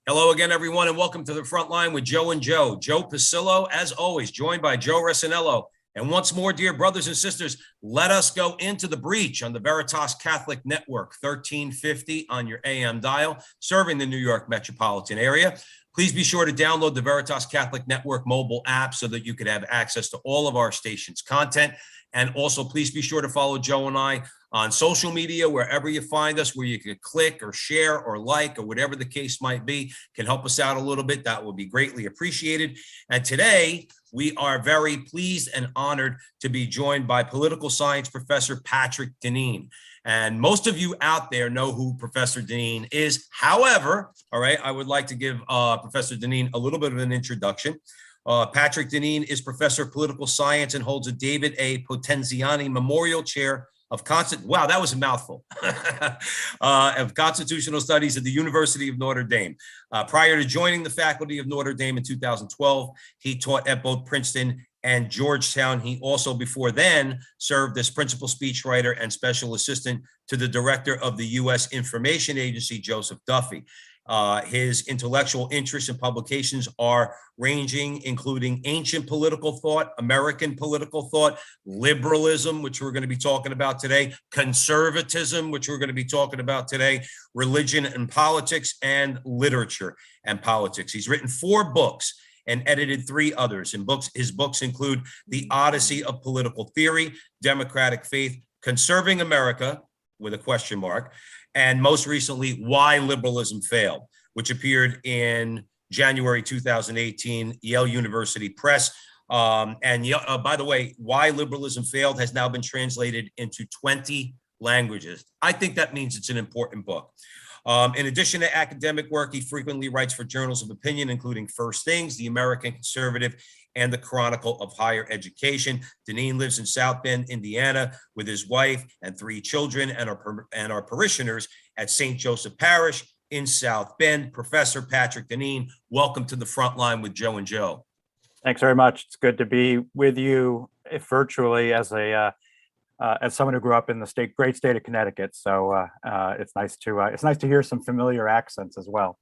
Hello again, everyone, and welcome to the front line with Joe and Joe. Joe Pasillo, as always, joined by Joe Resinello. And once more, dear brothers and sisters, let us go into the breach on the Veritas Catholic Network, 1350 on your AM dial, serving the New York metropolitan area. Please be sure to download the Veritas Catholic Network mobile app so that you could have access to all of our station's content. And also, please be sure to follow Joe and I on social media, wherever you find us, where you can click or share or like or whatever the case might be, can help us out a little bit. That would be greatly appreciated. And today, we are very pleased and honored to be joined by political science professor Patrick Deneen. And most of you out there know who Professor Deneen is. However, all right, I would like to give Professor Deneen a little bit of an introduction. Patrick Deneen is professor of political science and holds a David A. Potenziani Memorial Chair of wow, that was a mouthful, of Constitutional Studies at the University of Notre Dame. Prior to joining the faculty of Notre Dame in 2012, he taught at both Princeton and Georgetown. He also, before then, served as principal speechwriter and special assistant to the director of the U.S. Information Agency, Joseph Duffy. His intellectual interests and publications are ranging, including ancient political thought, American political thought, liberalism, which we're going to be talking about today, conservatism, which we're going to be talking about today, religion and politics, and literature and politics. He's written 4 books and edited 3 others. His books include The Odyssey of Political Theory, Democratic Faith, Conserving America, with a question mark, and most recently, Why Liberalism Failed, which appeared in January 2018, Yale University Press. By the way, Why Liberalism Failed has now been translated into 20 languages. I think that means it's an important book. In addition to academic work, he frequently writes for journals of opinion, including First Things, The American Conservative, and the Chronicle of Higher Education. Deneen lives in South Bend, Indiana, with his wife and 3 children, and our parishioners at St. Joseph Parish in South Bend. Professor Patrick Deneen, welcome to the front line with Joe and Joe. Thanks very much. It's good to be with you virtually as someone who grew up in the great state of Connecticut. So it's nice to hear some familiar accents as well.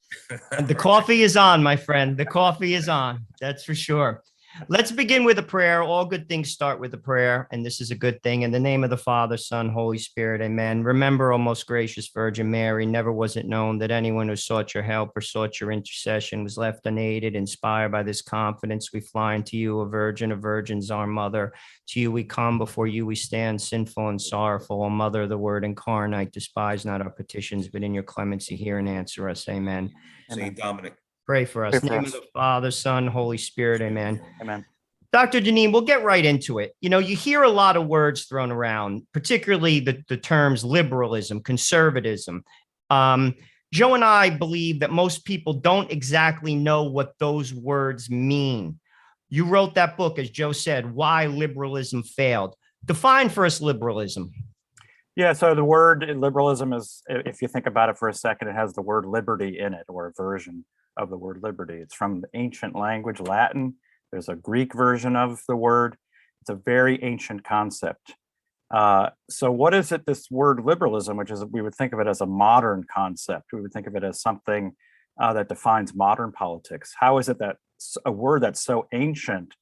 And the coffee is on, my friend. The coffee is on. That's for sure. Let's begin with a prayer. All good things start with a prayer, and this is a good thing. In the name of the Father, Son, Holy Spirit, amen. Remember, O most gracious Virgin Mary, never was it known that anyone who sought your help or sought your intercession was left unaided. Inspired by this confidence, we fly unto you, a virgin of virgins, our mother. To you we come, before you we stand, sinful and sorrowful. O Mother of the Word incarnate, despise not our petitions, but in your clemency hear and answer us, amen. St. Dominic. Pray for us. In the name of the Father, Son, Holy Spirit, amen. Amen. Dr. Deneen, we'll get right into it. You know, you hear a lot of words thrown around, particularly the terms liberalism, conservatism. Joe and I believe that most people don't exactly know what those words mean. You wrote that book, as Joe said, Why Liberalism Failed. Define for us liberalism. Yeah, so the word liberalism is, if you think about it for a second, it has the word liberty in it, or a version of the word liberty. It's from the ancient language, Latin. There's a Greek version of the word. It's a very ancient concept. So what is it, this word liberalism, which is, we would think of it as a modern concept. We would think of it as something that defines modern politics. How is it that a word that's so ancient,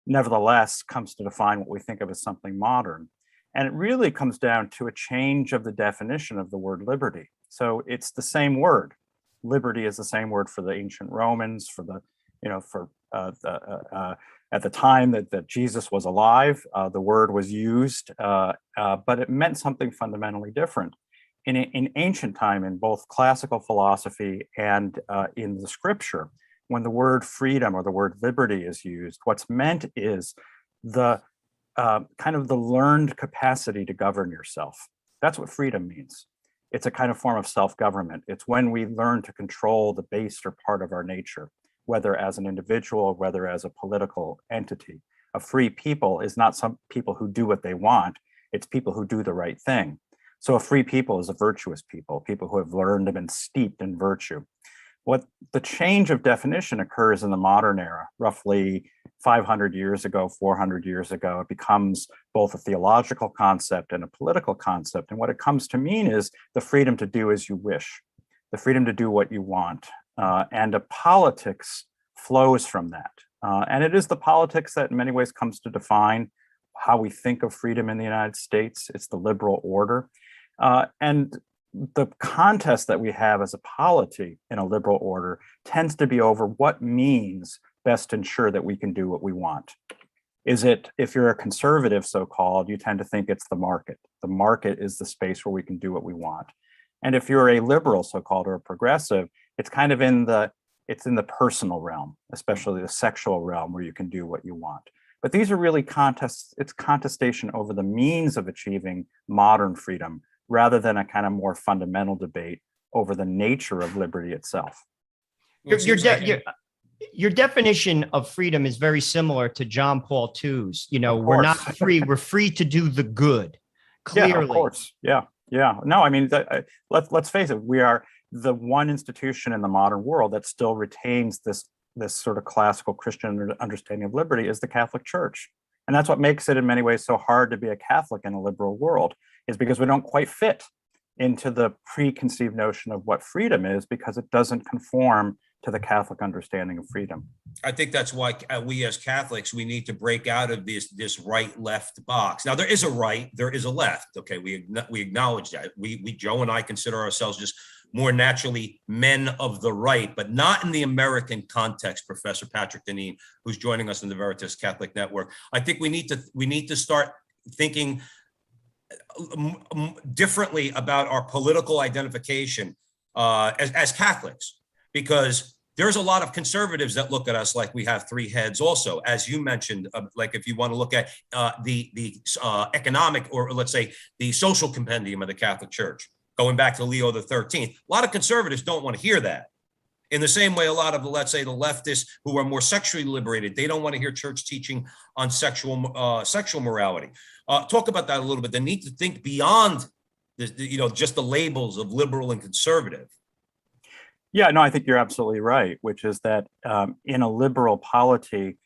nevertheless, comes to define what we think of as something modern? And it really comes down to a change of the definition of the word liberty. So it's the same word. Liberty is the same word for the ancient Romans, for the, at the time that Jesus was alive, the word was used, but it meant something fundamentally different. In ancient time, in both classical philosophy and in the scripture, when the word freedom or the word liberty is used, what's meant is the kind of the learned capacity to govern yourself. That's what freedom means. It's a kind of form of self-government. It's when we learn to control the baser part of our nature, whether as an individual, whether as a political entity. A free people is not some people who do what they want. It's people who do the right thing. So a free people is a virtuous people, people who have learned and been steeped in virtue. What the change of definition occurs in the modern era, roughly 500 years ago, 400 years ago. It becomes both a theological concept and a political concept. And what it comes to mean is the freedom to do as you wish, the freedom to do what you want, and a politics flows from that. And it is the politics that in many ways comes to define how we think of freedom in the United States. It's the liberal order. And the contest that we have as a polity in a liberal order tends to be over what means best ensure that we can do what we want. Is it, if you're a conservative, so-called, you tend to think it's the market. The market is the space where we can do what we want. And if you're a liberal, so-called, or a progressive, it's kind of in the personal realm, especially the sexual realm, where you can do what you want. But these are really contests. It's contestation over the means of achieving modern freedom, rather than a kind of more fundamental debate over the nature of liberty itself. Your definition of freedom is very similar to John Paul II's. We're not free. We're free to do the good. Clearly. Yeah, of course. Yeah. No, I mean, let's face it. We are the one institution in the modern world that still retains this sort of classical Christian understanding of liberty is the Catholic Church. And that's what makes it in many ways so hard to be a Catholic in a liberal world, is because we don't quite fit into the preconceived notion of what freedom is, because it doesn't conform to the Catholic understanding of freedom. I think that's why we as Catholics, we need to break out of this right-left box. Now, there is a right, there is a left. Okay, we acknowledge that. We Joe and I consider ourselves just more naturally men of the right, but not in the American context, Professor Patrick Deneen, who's joining us in the Veritas Catholic Network. I think we need to start thinking differently about our political identification as Catholics, because there's a lot of conservatives that look at us like we have three heads also, as you mentioned, like if you want to look at the economic, or let's say the social compendium of the Catholic Church, going back to Leo the 13th. A lot of conservatives don't want to hear that. In the same way, a lot of, let's say, the leftists who are more sexually liberated, they don't want to hear church teaching on sexual morality. Talk about that a little bit. The need to think beyond just the labels of liberal and conservative. Yeah, no, I think you're absolutely right, which is that in a liberal polity,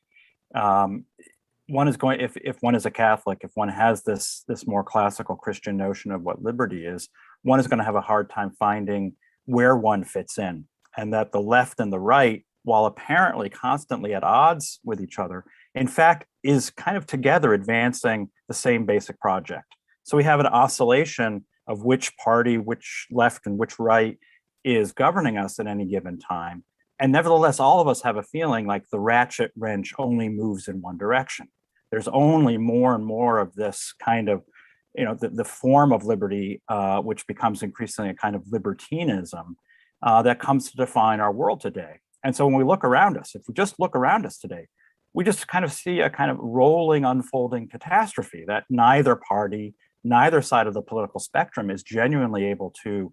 one is going, if one is a Catholic, if one has this more classical Christian notion of what liberty is, one is going to have a hard time finding where one fits in. And that the left and the right, while apparently constantly at odds with each other, in fact, is kind of together advancing the same basic project. So we have an oscillation of which party, which left and which right is governing us at any given time. And nevertheless, all of us have a feeling like the ratchet wrench only moves in one direction. There's only more and more of this kind of, the form of liberty, which becomes increasingly a kind of libertinism, that comes to define our world today. And so when we look around us, if we just look around us today, we just kind of see a kind of rolling, unfolding catastrophe that neither party, neither side of the political spectrum is genuinely able to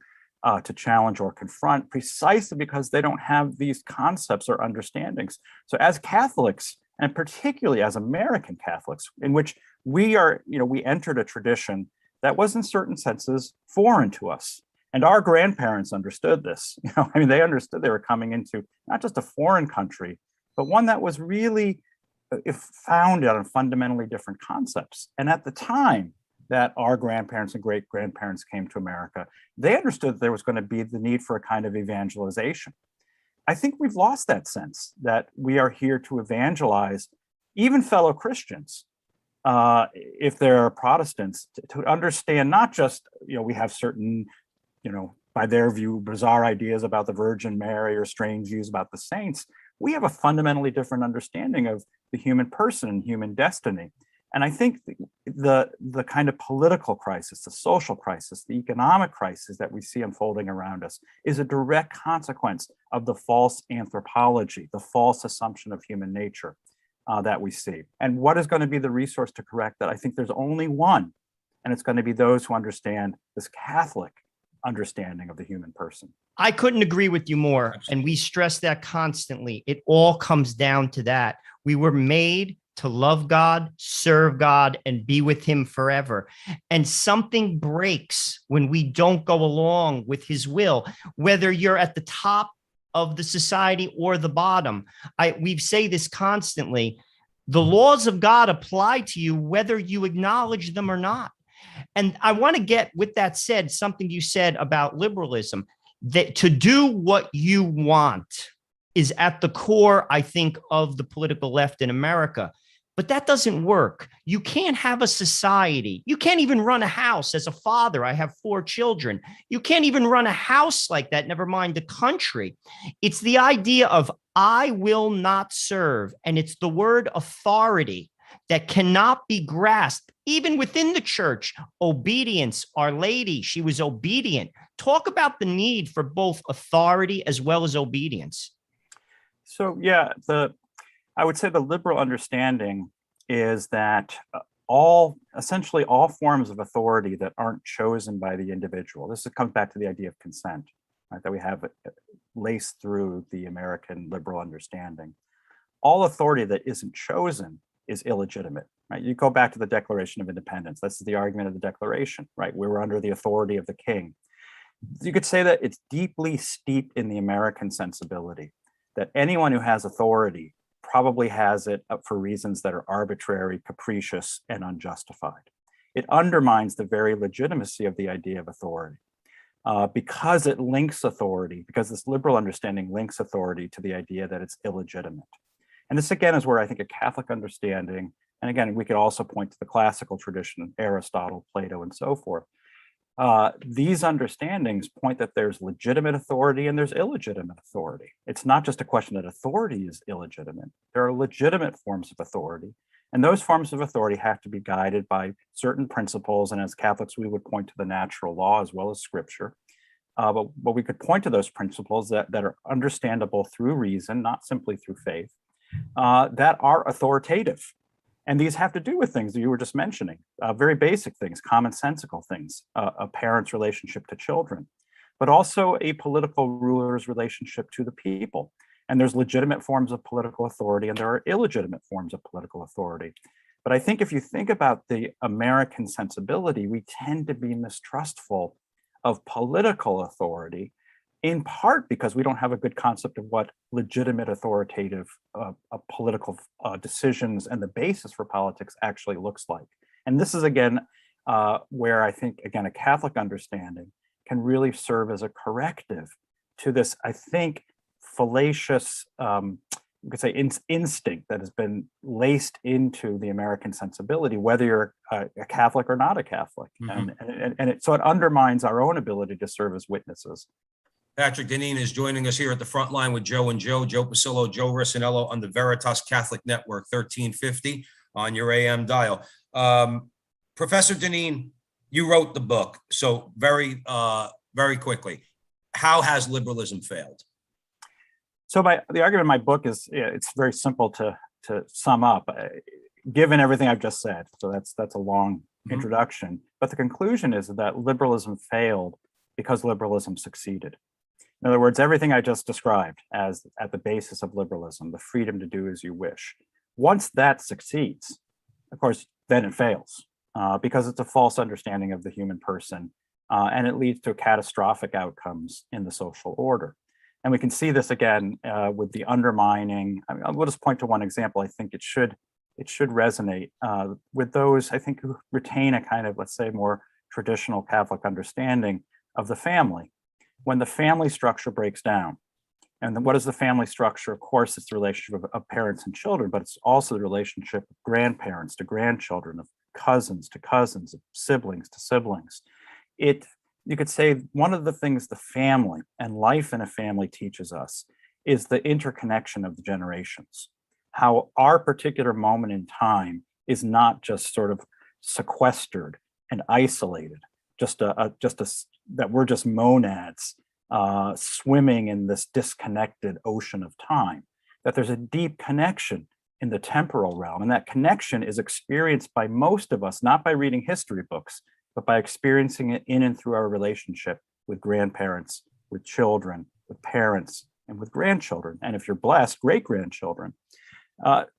challenge or confront, precisely because they don't have these concepts or understandings. So as Catholics, and particularly as American Catholics, in which we are, we entered a tradition that was in certain senses foreign to us. And our grandparents understood this. They understood they were coming into not just a foreign country, but one that was really founded on fundamentally different concepts. And at the time that our grandparents and great-grandparents came to America, they understood that there was going to be the need for a kind of evangelization. I think we've lost that sense that we are here to evangelize even fellow Christians, if they're Protestants, to understand not just, we have certain, by their view, bizarre ideas about the Virgin Mary or strange views about the saints. We have a fundamentally different understanding of the human person and human destiny. And I think the kind of political crisis, the social crisis, the economic crisis that we see unfolding around us is a direct consequence of the false anthropology, the false assumption of human nature that we see. And what is going to be the resource to correct that? I think there's only one, and it's going to be those who understand this Catholic understanding of the human person. I couldn't agree with you more. And we stress that constantly. It all comes down to that. We were made to love God, serve God, and be with him forever. And something breaks when we don't go along with his will, whether you're at the top of the society or the bottom. We say this constantly. The laws of God apply to you whether you acknowledge them or not. And I want to get, with that said, something you said about liberalism. that to do what you want is at the core, I think, of the political left in America. But that doesn't work. You can't have a society. You can't even run a house. As a father, I have 4 children. You can't even run a house like that, never mind the country. It's the idea of I will not serve. And it's the word authority that cannot be grasped, even within the church. Obedience, Our Lady, she was obedient. Talk about the need for both authority as well as obedience. So, yeah, I would say the liberal understanding is that essentially all forms of authority that aren't chosen by the individual. This comes back to the idea of consent, right, that we have laced through the American liberal understanding. All authority that isn't chosen is illegitimate, right? You go back to the Declaration of Independence. This is the argument of the Declaration, right? We were under the authority of the king. You could say that it's deeply steeped in the American sensibility that anyone who has authority probably has it for reasons that are arbitrary, capricious, and unjustified. It undermines the very legitimacy of the idea of authority because it links authority, because this liberal understanding links authority to the idea that it's illegitimate. And this, again, is where I think a Catholic understanding, and again, we could also point to the classical tradition, Aristotle, Plato, and so forth. These understandings point that there's legitimate authority and there's illegitimate authority. It's not just a question that authority is illegitimate. There are legitimate forms of authority, and those forms of authority have to be guided by certain principles. And as Catholics, we would point to the natural law as well as scripture. But we could point to those principles that are understandable through reason, not simply through faith, that are authoritative. And these have to do with things that you were just mentioning, very basic things, commonsensical things, a parent's relationship to children, but also a political ruler's relationship to the people. And there's legitimate forms of political authority and there are illegitimate forms of political authority. But I think if you think about the American sensibility, we tend to be mistrustful of political authority, in part because we don't have a good concept of what legitimate authoritative political decisions and the basis for politics actually looks like. And this is, again, where I think, again, a Catholic understanding can really serve as a corrective to this, I think, fallacious, you could say, instinct that has been laced into the American sensibility, whether you're a Catholic or not a Catholic. Mm-hmm. So it undermines our own ability to serve as witnesses. Patrick Deneen is joining us here at the front line with Joe and Joe Pasillo, Joe Rossinello on the Veritas Catholic Network, 1350 on your AM dial. Professor Deneen, you wrote the book. So very quickly, how has liberalism failed? So the argument in my book is, it's very simple to sum up, given everything I've just said. So that's a long introduction. But the conclusion is that liberalism failed because liberalism succeeded. In other words, everything I just described as at the basis of liberalism, the freedom to do as you wish, once that succeeds, of course, then it fails because it's a false understanding of the human person and it leads to catastrophic outcomes in the social order. And we can see this again with the undermining. I mean, we'll just point to one example. I think it should resonate with those, I think, who retain a kind of, let's say, more traditional Catholic understanding of the family. When the family structure breaks down, and then what is the family structure? Of course, it's the relationship of parents and children, but it's also the relationship of grandparents to grandchildren, of cousins to cousins, of siblings to siblings. You could say one of the things the family and life in a family teaches us is the interconnection of the generations, how our particular moment in time is not just sort of sequestered and isolated, that we're just monads swimming in this disconnected ocean of time, that there's a deep connection in the temporal realm. And that connection is experienced by most of us, not by reading history books, but by experiencing it in and through our relationship with grandparents, with children, with parents, and with grandchildren. And if you're blessed, great-grandchildren.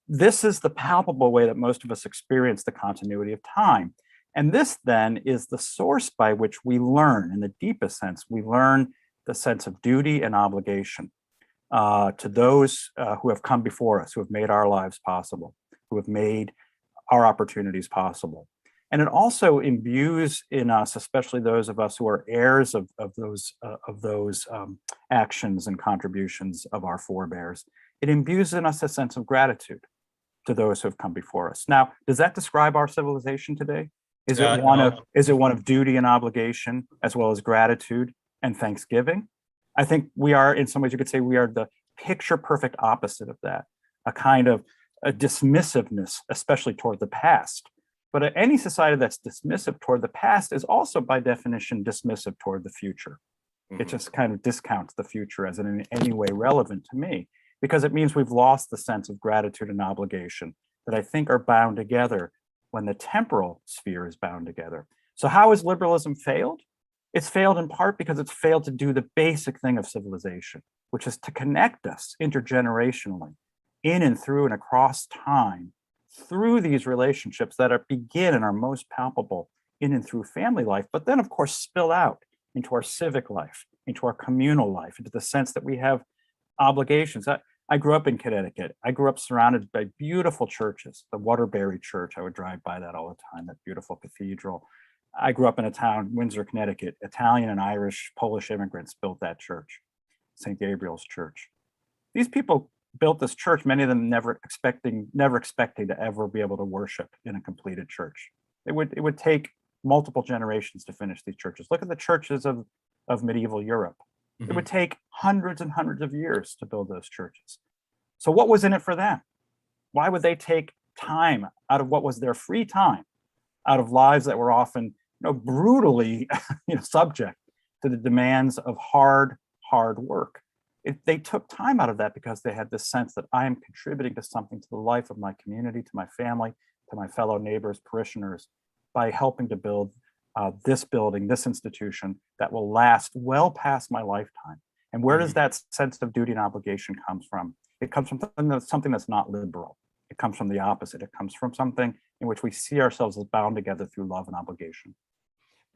This is the palpable way that most of us experience the continuity of time. And this then is the source by which we learn, in the deepest sense, we learn the sense of duty and obligation to those who have come before us, who have made our lives possible, who have made our opportunities possible. And it also imbues in us, especially those of us who are heirs of those actions and contributions of our forebears, it imbues in us a sense of gratitude to those who have come before us. Now, does that describe our civilization today? Is it one of duty and obligation, as well as gratitude and thanksgiving? I think we are, in some ways, you could say we are the picture perfect opposite of that, a kind of a dismissiveness, especially toward the past. But any society that's dismissive toward the past is also, by definition, dismissive toward the future. It just kind of discounts the future as in any way relevant to me, because it means we've lost the sense of gratitude and obligation that I think are bound together when the temporal sphere is bound together. So how has liberalism failed? It's failed in part because it's failed to do the basic thing of civilization, which is to connect us intergenerationally, in and through and across time, through these relationships that begin and are most palpable in and through family life, but then of course spill out into our civic life, into our communal life, into the sense that we have obligations. I grew up in Connecticut. I grew up surrounded by beautiful churches. The Waterbury Church, I would drive by that all the time, that beautiful cathedral. I grew up in a town, Windsor, Connecticut. Italian and Irish, Polish immigrants built that church, St. Gabriel's Church. These people built this church, many of them never expecting to ever be able to worship in a completed church. It would take multiple generations to finish these churches. Look at the churches of medieval Europe. It would take hundreds and hundreds of years to build those churches. So what was in it for them? Why would they take time out of what was their free time, out of lives that were often, brutally, subject to the demands of hard work? They took time out of that because they had this sense that I am contributing to something, to the life of my community, to my family, to my fellow neighbors, parishioners, by helping to build this building, this institution that will last well past my lifetime. And where does that sense of duty and obligation come from? It comes from something that's not liberal. It comes from the opposite. It comes from something in which we see ourselves as bound together through love and obligation.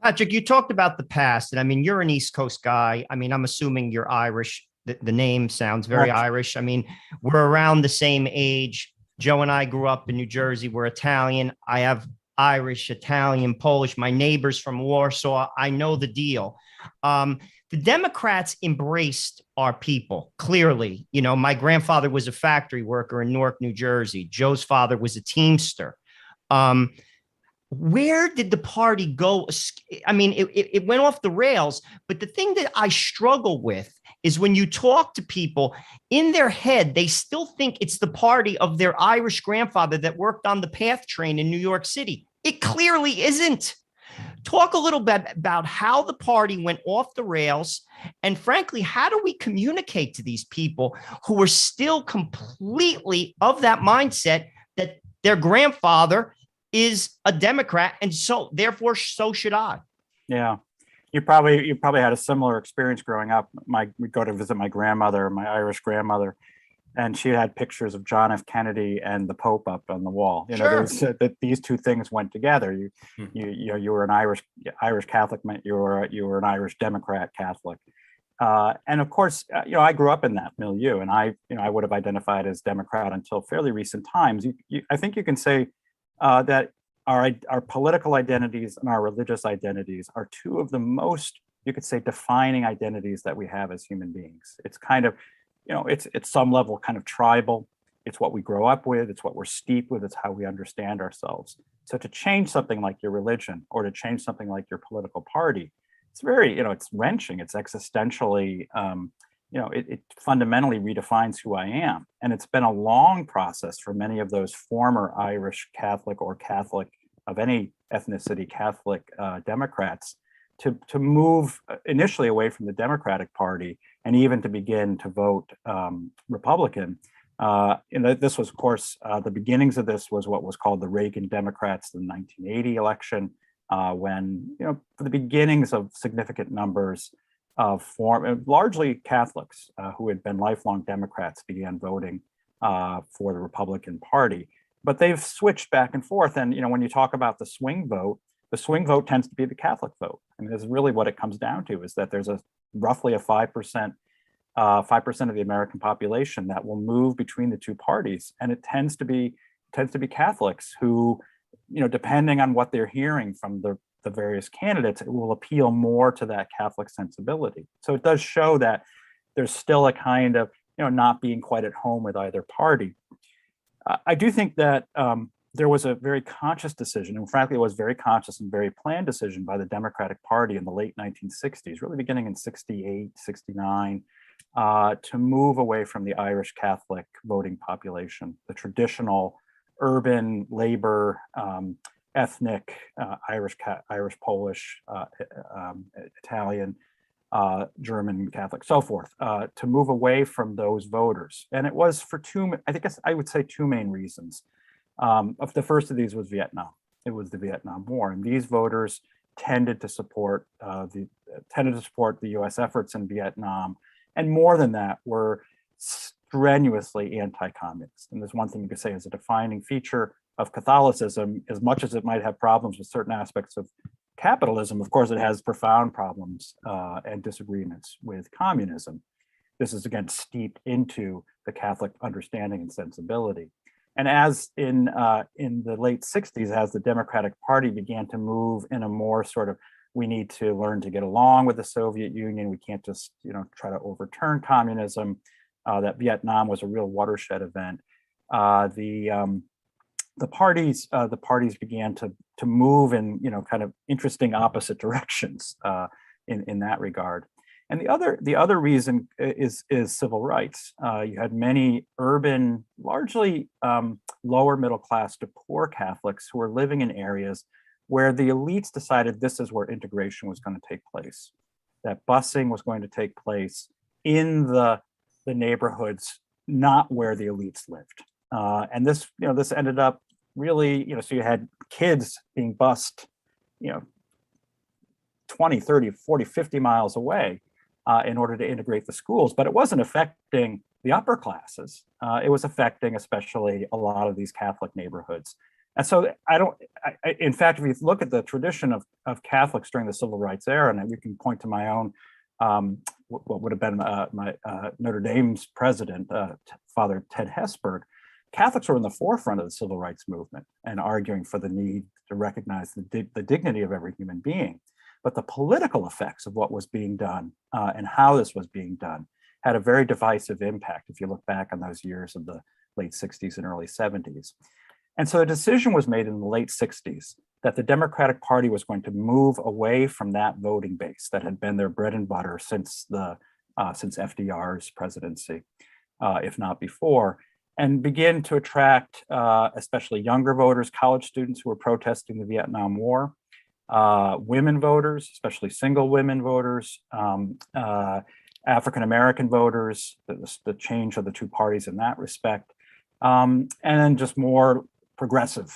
Patrick, you talked about the past, and I mean, you're an East Coast guy. I mean, I'm assuming you're Irish. The name sounds very Irish. I mean, we're around the same age. Joe and I grew up in New Jersey. We're Italian. I have Irish, Italian, Polish. My neighbors from Warsaw. I know the deal. The Democrats embraced our people, clearly. My grandfather was a factory worker in Newark, New Jersey. Joe's father was a Teamster. Where did the party go? I mean, it went off the rails. But the thing that I struggle with is when you talk to people, in their head, they still think it's the party of their Irish grandfather that worked on the PATH train in New York City. It clearly isn't. Talk a little bit about how the party went off the rails. And frankly, how do we communicate to these people who are still completely of that mindset that their grandfather is a Democrat, and so therefore so should I? Yeah. You probably had a similar experience growing up. We'd go to visit my grandmother, my Irish grandmother, and she had pictures of John F. Kennedy and the Pope up on the wall. That these two things went together. You were an Irish Catholic, you were an Irish Democrat Catholic, and of course, I grew up in that milieu, and I would have identified as Democrat until fairly recent times. I think you can say that our political identities and our religious identities are two of the most, you could say, defining identities that we have as human beings. It's kind of, it's at some level kind of tribal. It's what we grow up with. It's what we're steeped with. It's how we understand ourselves. So to change something like your religion or to change something like your political party, it's very, it's wrenching. It's existentially, it fundamentally redefines who I am. And it's been a long process for many of those former Irish Catholic or Catholic of any ethnicity Catholic Democrats to move initially away from the Democratic Party and even to begin to vote Republican. This was, of course, the beginnings of this was what was called the Reagan Democrats, the 1980 election, when, for the beginnings of significant numbers of largely Catholics who had been lifelong Democrats began voting for the Republican Party. But they've switched back and forth. And, when you talk about the swing vote tends to be the Catholic vote. I mean, this is really what it comes down to, is that there's roughly a 5% of the American population that will move between the two parties. And it tends to be Catholics who depending on what they're hearing from the various candidates, it will appeal more to that Catholic sensibility. So it does show that there's still a kind of, not being quite at home with either party. I do think that there was a very conscious decision, and frankly, it was very conscious and very planned decision by the Democratic Party in the late 1960s, really beginning in 68, 69, to move away from the Irish Catholic voting population, the traditional urban labor, ethnic, Irish, Polish, Italian, German Catholic, so forth, to move away from those voters. And it was for I would say two main reasons. The first of these was Vietnam. It was the Vietnam War, and these voters tended to support the U.S. efforts in Vietnam, and more than that, were strenuously anti-communist. And there's one thing you could say is a defining feature of Catholicism, as much as it might have problems with certain aspects of capitalism, of course, it has profound problems and disagreements with communism. This is, again, steeped into the Catholic understanding and sensibility. And as in the late 60s, as the Democratic Party began to move in a more sort of, we need to learn to get along with the Soviet Union, we can't just try to overturn communism, that Vietnam was a real watershed event. The parties began to move in kind of interesting opposite directions in that regard. And the other reason is civil rights. You had many urban, largely lower middle class to poor Catholics who were living in areas where the elites decided this is where integration was going to take place, that busing was going to take place in the neighborhoods, not where the elites lived. And this ended up really, so you had kids being bused, 20, 30, 40, 50 miles away in order to integrate the schools, but it wasn't affecting the upper classes. It was affecting especially a lot of these Catholic neighborhoods. And so in fact, if you look at the tradition of Catholics during the Civil Rights era, and we can point to my own, what would have been my Notre Dame's president, Father Ted Hesburgh, Catholics were in the forefront of the civil rights movement and arguing for the need to recognize the dignity of every human being. But the political effects of what was being done and how this was being done had a very divisive impact if you look back on those years of the late 60s and early 70s. And so a decision was made in the late 60s that the Democratic Party was going to move away from that voting base that had been their bread and butter since FDR's presidency, if not before, and begin to attract especially younger voters, college students who were protesting the Vietnam War, women voters, especially single women voters, African-American voters, the change of the two parties in that respect, and then just more progressive,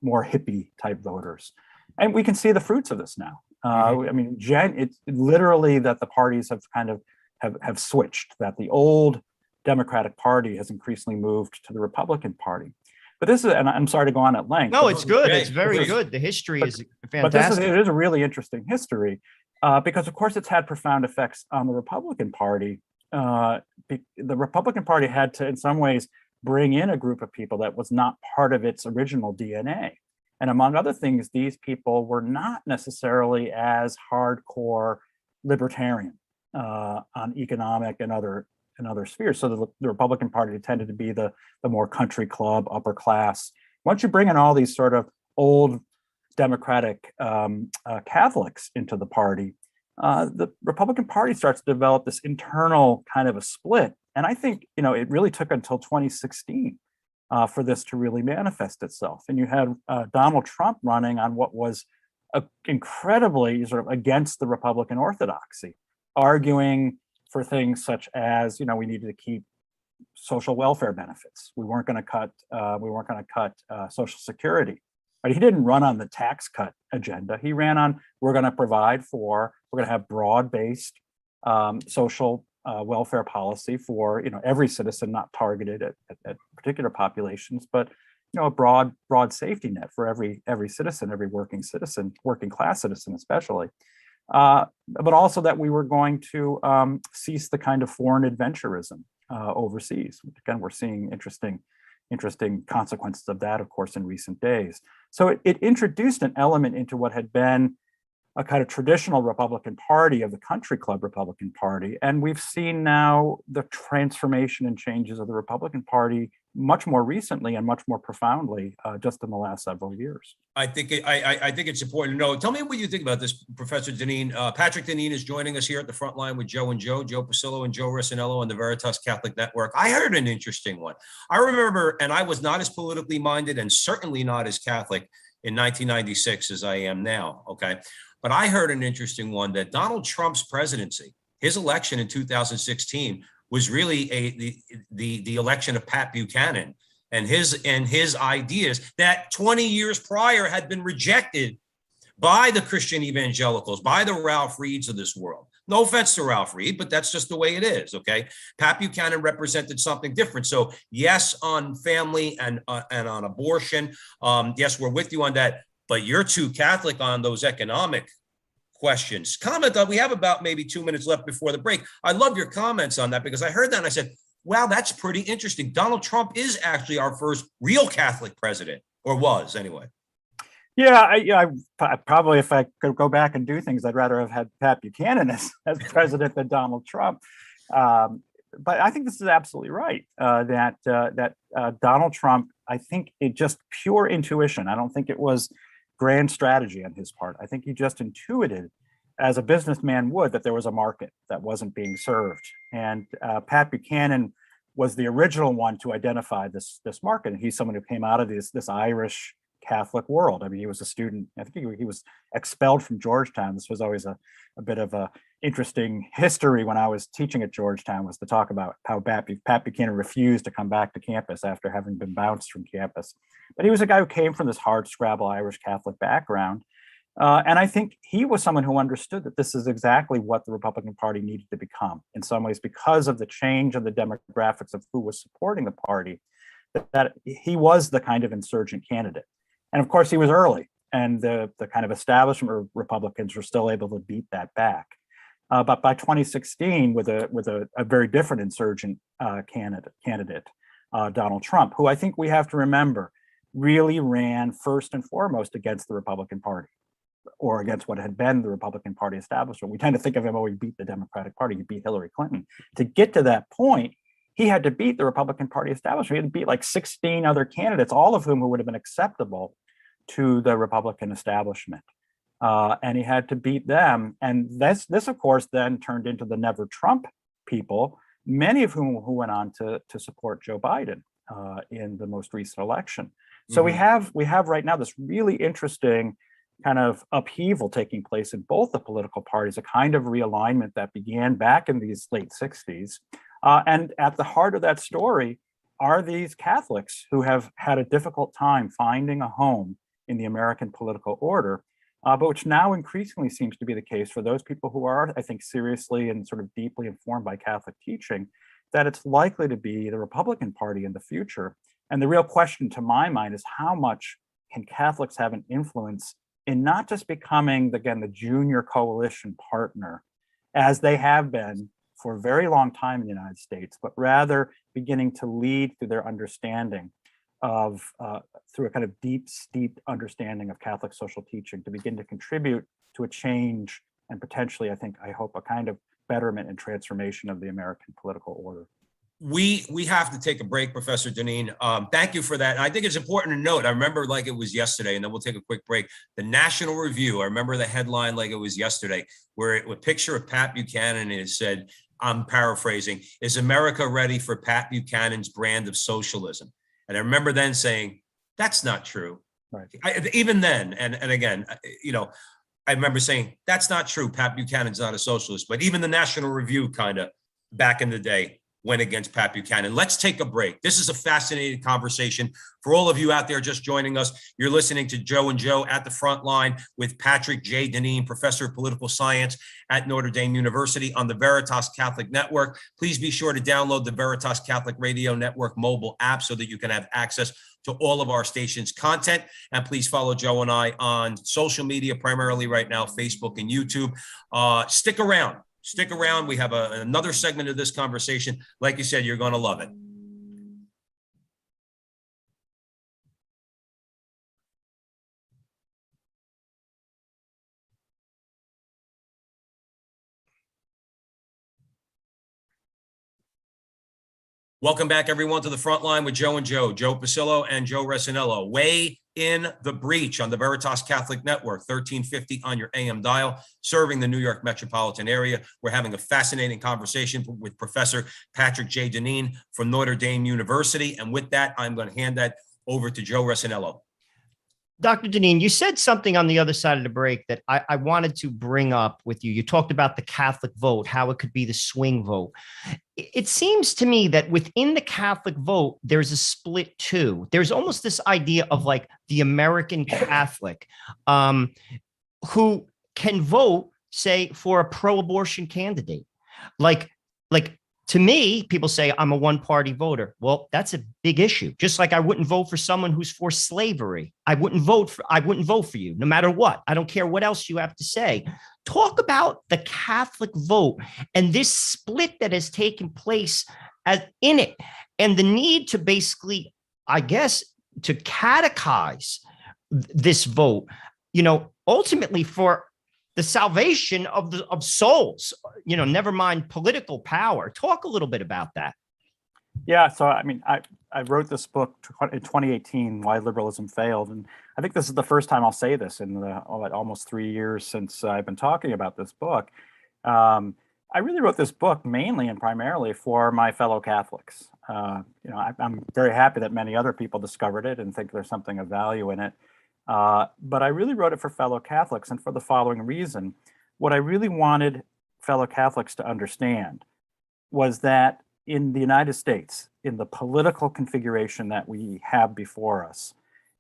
more hippie type voters. And we can see the fruits of this now. I mean, it's literally that the parties have kind of have switched, that the old Democratic Party has increasingly moved to the Republican Party. But this is, and I'm sorry to go on at length. No, it's good. It's very good. The history is fantastic. But it is a really interesting history because, of course, it's had profound effects on the Republican Party. The Republican Party had to, in some ways, bring in a group of people that was not part of its original DNA. And among other things, these people were not necessarily as hardcore libertarian on economic and other spheres. So the Republican Party tended to be the more country club, upper class. Once you bring in all these sort of old Democratic Catholics into the party, the Republican Party starts to develop this internal kind of a split. And I think, it really took until 2016 for this to really manifest itself. And you had Donald Trump running on what was incredibly sort of against the Republican orthodoxy, arguing for things such as, we needed to keep social welfare benefits. We weren't going to cut Social Security. But he didn't run on the tax cut agenda. He ran on, we're going to have broad-based social welfare policy for every citizen, not targeted at particular populations, but a broad safety net for every citizen, every working class citizen especially. But also that we were going to cease the kind of foreign adventurism overseas. Again, we're seeing interesting consequences of that, of course, in recent days. So it introduced an element into what had been a kind of traditional Republican Party of the country club Republican Party. And we've seen now the transformation and changes of the Republican Party much more recently and much more profoundly just in the last several years. I think it's important to know. Tell me what you think about this, Professor Deneen. Patrick Deneen is joining us here at the front line with Joe and Joe Pasillo and Joe Resinello on the Veritas Catholic Network. I heard an interesting one. I remember, and I was not as politically minded and certainly not as Catholic in 1996 as I am now, okay? But I heard an interesting one that Donald Trump's presidency, his election in 2016, was really the election of Pat Buchanan and his ideas that 20 years prior had been rejected by the Christian evangelicals, by the Ralph Reeds of this world. No offense to Ralph Reed, but that's just the way it is, okay? Pat Buchanan represented something different. So yes, on family and on abortion, yes, we're with you on that. But you're too Catholic on those economic questions. Comment on, we have about maybe 2 minutes left before the break. I love your comments on that because I heard that and I said, wow, that's pretty interesting. Donald Trump is actually our first real Catholic president, or was anyway. Yeah, I probably, if I could go back and do things, I'd rather have had Pat Buchanan as president than Donald Trump. But I think this is absolutely right, that Donald Trump, I think it just pure intuition. I don't think it was grand strategy on his part. I think he just intuited, as a businessman would, that there was a market that wasn't being served. And Pat Buchanan was the original one to identify this market. And he's someone who came out of this Irish Catholic world. I mean, he was a student. I think he was expelled from Georgetown. This was always a bit of a interesting history when I was teaching at Georgetown, was to talk about how Pat Buchanan refused to come back to campus after having been bounced from campus. But he was a guy who came from this hardscrabble Irish Catholic background. And I think he was someone who understood that this is exactly what the Republican Party needed to become, in some ways, because of the change of the demographics of who was supporting the party, that he was the kind of insurgent candidate. And of course, he was early, and the kind of establishment Republicans were still able to beat that back. But by 2016, with a very different insurgent candidate, Donald Trump, who I think we have to remember really ran first and foremost against the Republican Party, or against what had been the Republican Party establishment. We tend to think of him, oh, he beat the Democratic Party, he beat Hillary Clinton. To get to that point, he had to beat the Republican Party establishment. He had to beat like 16 other candidates, all of whom would have been acceptable to the Republican establishment. And he had to beat them. And this, of course, then turned into the Never Trump people, many of whom who went on to support Joe Biden in the most recent election. So we have right now this really interesting kind of upheaval taking place in both the political parties, a kind of realignment that began back in these late 60s. And at the heart of that story are these Catholics who have had a difficult time finding a home in the American political order, but which now increasingly seems to be the case for those people who are, I think, seriously and sort of deeply informed by Catholic teaching, that it's likely to be the Republican Party in the future. And the real question to my mind is, how much can Catholics have an influence in not just becoming, again, the junior coalition partner, as they have been for a very long time in the United States, but rather beginning to lead through their understanding of, through a kind of deep, steeped understanding of Catholic social teaching, to begin to contribute to a change and potentially, I hope, a kind of betterment and transformation of the American political order. We have to take a break, Professor Deneen. Thank you for that. I think it's important to note, I remember like it was yesterday, and then we'll take a quick break. The National Review, I remember the headline like it was yesterday, where a picture of Pat Buchanan, and it said, I'm paraphrasing, "Is America ready for Pat Buchanan's brand of socialism?" And I remember then saying, that's not true. Right. Even then, and again, I remember saying, that's not true. Pat Buchanan's not a socialist. But even the National Review kind of back in the day went against Pat Buchanan. Let's take a break. This is a fascinating conversation. For all of you out there just joining us, you're listening to Joe and Joe at the Front Line with Patrick J. Deneen, professor of political science at Notre Dame University on the Veritas Catholic Network. Please be sure to download the Veritas Catholic Radio Network mobile app so that you can have access to all of our station's content. And please follow Joe and I on social media, primarily right now, Facebook and YouTube. Stick around. Stick around. We have another segment of this conversation. Like you said, you're going to love it. Welcome back, everyone, to the front line with Joe and Joe Pasillo and Joe Resinello. Weigh in the breach on the Veritas Catholic Network, 1350 on your AM dial, serving the New York metropolitan area. We're having a fascinating conversation with Professor Patrick J. Deneen from Notre Dame University. And with that, I'm going to hand that over to Joe Resinello. Dr. Deneen, you said something on the other side of the break that I wanted to bring up with you. You talked about the Catholic vote, how it could be the swing vote. It seems to me that within the Catholic vote, there's a split too. There's almost this idea of like the American Catholic who can vote, say, for a pro-abortion candidate. Like to me, people say I'm a one-party voter. Well, that's a big issue. Just like I wouldn't vote for someone who's for slavery. I wouldn't vote for you, no matter what. I don't care what else you have to say. Talk about the Catholic vote and this split that has taken place in it, and the need to basically, I guess, to catechize this vote, ultimately for the salvation of souls, never mind political power. Talk a little bit about that. Yeah, so I mean, I wrote this book in 2018, Why Liberalism Failed, and I think this is the first time I'll say this in the almost 3 years since I've been talking about this book. I really wrote this book mainly and primarily for my fellow Catholics. I'm very happy that many other people discovered it and think there's something of value in it. But I really wrote it for fellow Catholics, and for the following reason. What I really wanted fellow Catholics to understand was that in the United States, in the political configuration that we have before us,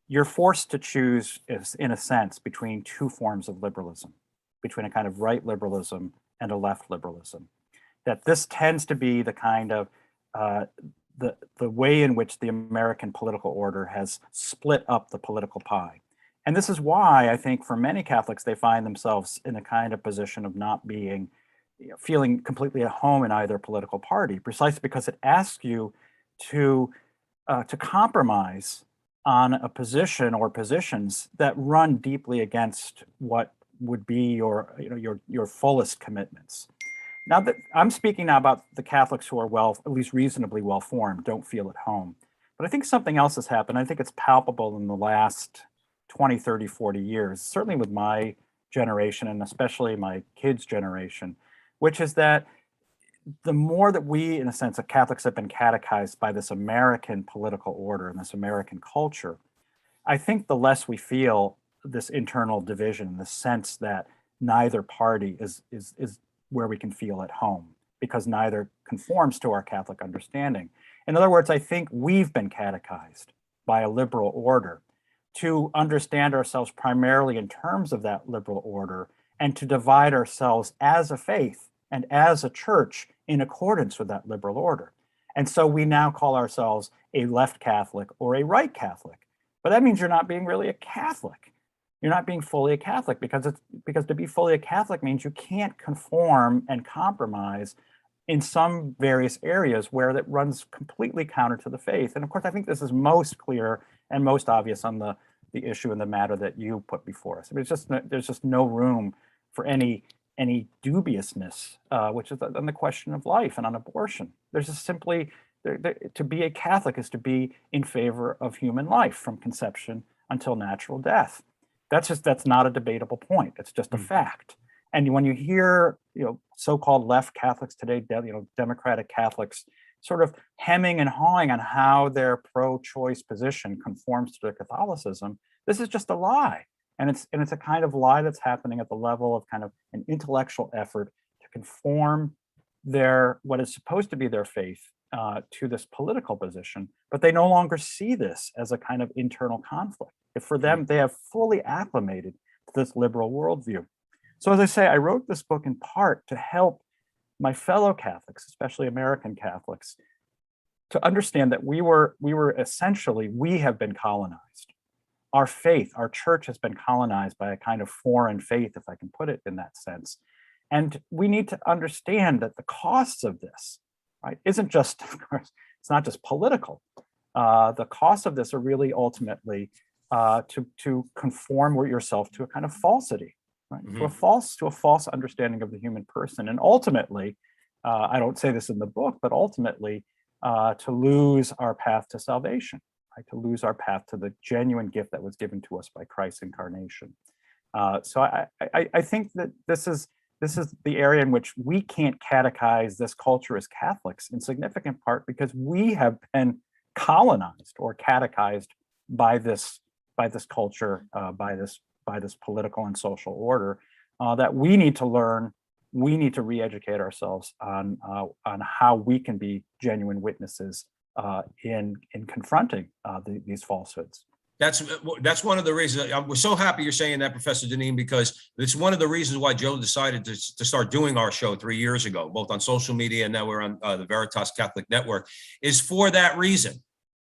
you're forced to choose, in a sense, between two forms of liberalism, between a kind of right liberalism and a left liberalism. That this tends to be the kind of the way in which the American political order has split up the political pie. And this is why I think for many Catholics, they find themselves in a kind of position of not being, feeling completely at home in either political party, precisely because it asks you to compromise on a position or positions that run deeply against what would be your fullest commitments. Now that I'm speaking now about the Catholics who are at least reasonably well-formed, don't feel at home. But I think something else has happened. I think it's palpable in the last 20, 30, 40 years, certainly with my generation and especially my kids' generation, which is that the more that we, in a sense, of Catholics have been catechized by this American political order and this American culture, I think the less we feel this internal division, the sense that neither party is where we can feel at home, because neither conforms to our Catholic understanding. In other words, I think we've been catechized by a liberal order to understand ourselves primarily in terms of that liberal order and to divide ourselves as a faith and as a church in accordance with that liberal order. And so we now call ourselves a left Catholic or a right Catholic. But that means you're not being really a Catholic. You're not being fully a Catholic because to be fully a Catholic means you can't conform and compromise in some various areas where that runs completely counter to the faith. And of course, I think this is most clear and most obvious on the issue and the matter that you put before us. I mean, there's just no room for any dubiousness, which is on the question of life and on abortion. There's just simply, to be a Catholic is to be in favor of human life from conception until natural death. That's not a debatable point. It's just a fact. And when you hear, so-called left Catholics today, Democratic Catholics, sort of hemming and hawing on how their pro-choice position conforms to their Catholicism, this is just a lie. And it's a kind of lie that's happening at the level of kind of an intellectual effort to conform what is supposed to be their faith to this political position, but they no longer see this as a kind of internal conflict. If for them, they have fully acclimated to this liberal worldview. So as I say, I wrote this book in part to help my fellow Catholics, especially American Catholics, to understand that we have been colonized. Our faith, our church has been colonized by a kind of foreign faith, if I can put it in that sense. And we need to understand that the costs of this, right, isn't just, of course, it's not just political. The costs of this are really ultimately to conform yourself to a kind of falsity, right? Mm-hmm. to a false understanding of the human person. And ultimately, I don't say this in the book, but ultimately to lose our path to salvation, right? To lose our path to the genuine gift that was given to us by Christ's incarnation. So I think that this is the area in which we can't catechize this culture as Catholics, in significant part because we have been colonized or catechized by this culture, by this political and social order, that we need to learn. We need to re-educate ourselves on how we can be genuine witnesses in confronting these falsehoods. That's one of the reasons. We're so happy you're saying that, Professor Deneen, because it's one of the reasons why Joe decided to start doing our show 3 years ago, both on social media and now we're on the Veritas Catholic Network, is for that reason.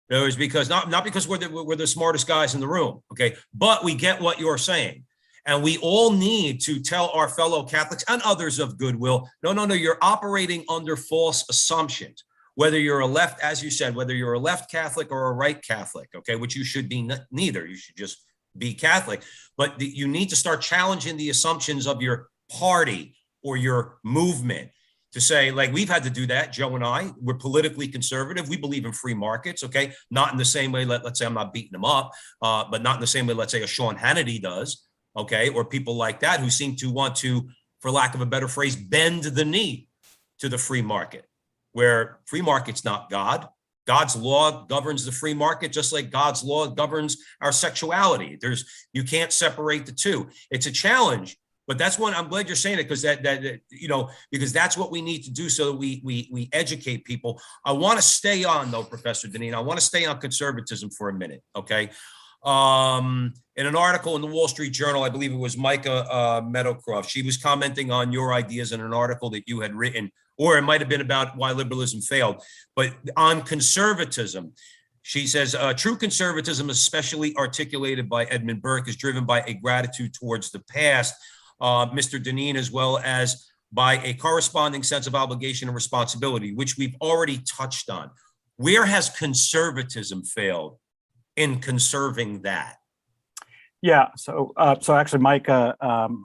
It was because not because we're the smartest guys in the room, okay, but we get what you're saying. And we all need to tell our fellow Catholics and others of goodwill, no, you're operating under false assumptions. Whether you're a left, as you said, whether you're a left Catholic or a right Catholic, okay, which you should be neither. You should just be Catholic. But you need to start challenging the assumptions of your party or your movement to say, like we've had to do that, Joe and I, we're politically conservative. We believe in free markets, okay? Not in the same way, let's say I'm not beating them up, but not in the same way, let's say a Sean Hannity does. Okay, or people like that who seem to want to, for lack of a better phrase, bend the knee to the free market, where free market's not God. God's law governs the free market, just like God's law governs our sexuality. You can't separate the two. It's a challenge, but that's one. I'm glad you're saying it because because that's what we need to do so that we educate people. I want to stay on though, Professor Deneen. I want to stay on conservatism for a minute. Okay. In an article in the Wall Street Journal, I believe it was Micah Meadowcroft, she was commenting on your ideas in an article that you had written, or it might have been about why liberalism failed, but on conservatism. She says, true conservatism, especially articulated by Edmund Burke, is driven by a gratitude towards the past, Mr. Deneen, as well as by a corresponding sense of obligation and responsibility, which we've already touched on. Where has conservatism failed in conserving that? Yeah, so actually, Micah,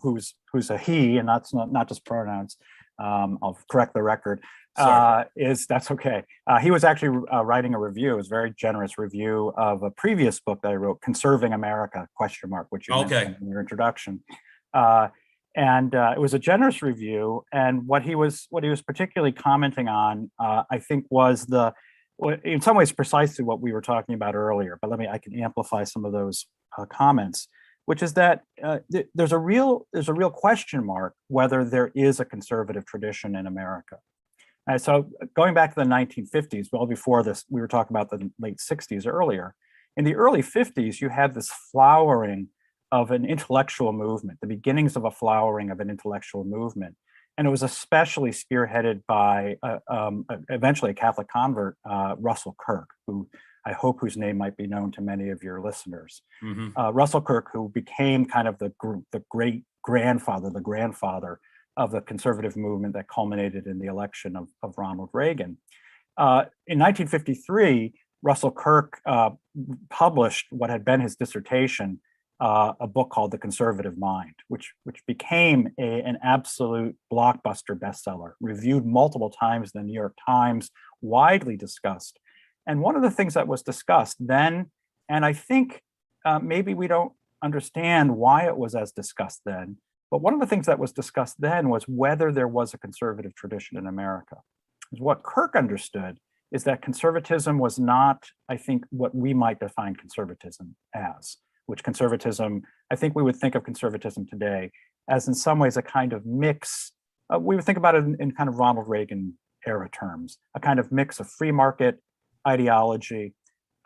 who's a he, and that's not just pronouns. I'll correct the record. That's okay. He was actually writing a review. It was a very generous review of a previous book that I wrote, "Conserving America?" ? Which you mentioned in your introduction. And it was a generous review. And what he was particularly commenting on, I think, was in some ways precisely what we were talking about earlier. But I can amplify some of those comments, which is that there's a real question mark whether there is a conservative tradition in America. And so going back to the 1950s, well, before this, we were talking about the late 60s earlier. In the early 50s, you had this flowering of an intellectual movement, the beginnings of a flowering of an intellectual movement. And it was especially spearheaded by eventually a Catholic convert, Russell Kirk, whose name might be known to many of your listeners. Mm-hmm. Russell Kirk, who became kind of the great grandfather, the grandfather of the conservative movement that culminated in the election of Ronald Reagan. In 1953, Russell Kirk published what had been his dissertation, a book called The Conservative Mind, which became an absolute blockbuster bestseller, reviewed multiple times in the New York Times, widely discussed. And one of the things that was discussed then, and I think maybe we don't understand why it was as discussed then, but one of the things that was discussed then was whether there was a conservative tradition in America. Because what Kirk understood is that conservatism was not, I think, what we might define conservatism as, which conservatism, I think we would think of conservatism today as in some ways a kind of mix. We would think about it in kind of Ronald Reagan era terms, a kind of mix of free market ideology,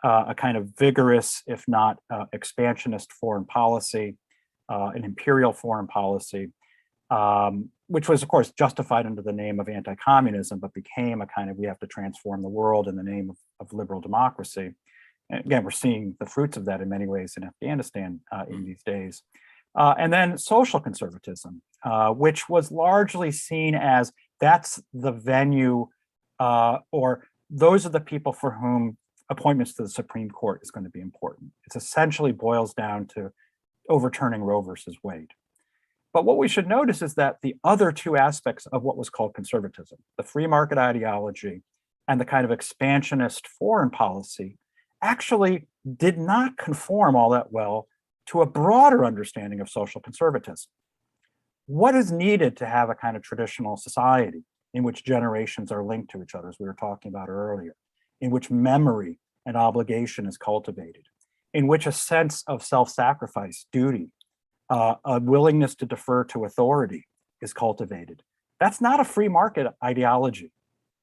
a kind of vigorous, if not expansionist foreign policy, an imperial foreign policy, which was, of course, justified under the name of anti-communism, but became a kind of, we have to transform the world in the name of liberal democracy. And again, we're seeing the fruits of that in many ways in Afghanistan in these days. And then social conservatism, which was largely seen as that's the venue, or those are the people for whom appointments to the Supreme Court is going to be important. It essentially boils down to overturning Roe versus Wade. But what we should notice is that the other two aspects of what was called conservatism, the free market ideology and the kind of expansionist foreign policy actually did not conform all that well to a broader understanding of social conservatism. What is needed to have a kind of traditional society in which generations are linked to each other, as we were talking about earlier, in which memory and obligation is cultivated, in which a sense of self-sacrifice, duty, a willingness to defer to authority is cultivated? That's not a free market ideology.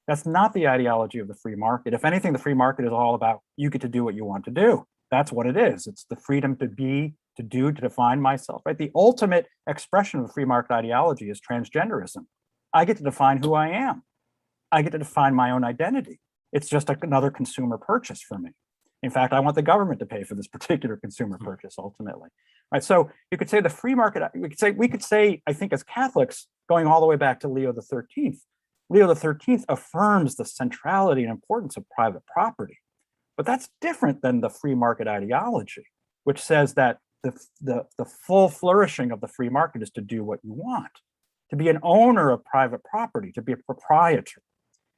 That's not the ideology of the free market. If anything, the free market is all about you get to do what you want to do. That's what it is. It's the freedom to be, to do, to define myself, right? The ultimate expression of the free market ideology is transgenderism. I get to define who I am. I get to define my own identity. It's just another consumer purchase for me. In fact, I want the government to pay for this particular consumer purchase ultimately. Right? So you could say the free market, we could say, I think as Catholics, going all the way back to Leo XIII, Leo XIII affirms the centrality and importance of private property. But that's different than the free market ideology, which says that the full flourishing of the free market is to do what you want. To be an owner of private property, to be a proprietor,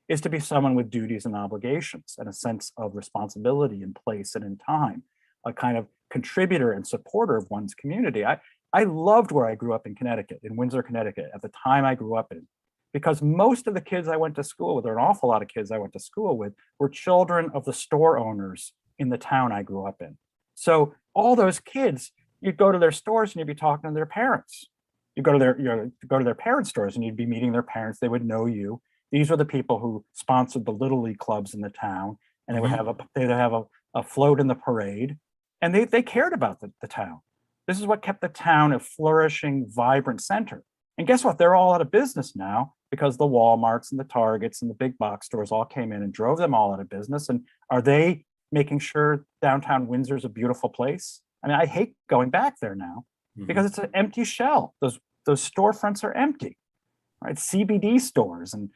is to be someone with duties and obligations and a sense of responsibility in place and in time, a kind of contributor and supporter of one's community. I loved where I grew up in Connecticut, in Windsor, Connecticut, at the time I grew up in, because most of the kids I went to school with, or an awful lot of kids I went to school with, were children of the store owners in the town I grew up in. So all those kids, you'd go to their stores and you'd be talking to their parents. You go to their parents' stores and you'd be meeting their parents. They would know you. These were the people who sponsored the Little League clubs in the town, and they would have a float in the parade, and they cared about the town. This is what kept the town a flourishing, vibrant center. And guess what? They're all out of business now because the Walmarts and the Targets and the big box stores all came in and drove them all out of business. And are they making sure downtown Windsor is a beautiful place? I mean, I hate going back there now because it's an empty shell. Those storefronts are empty, right? CBD stores, and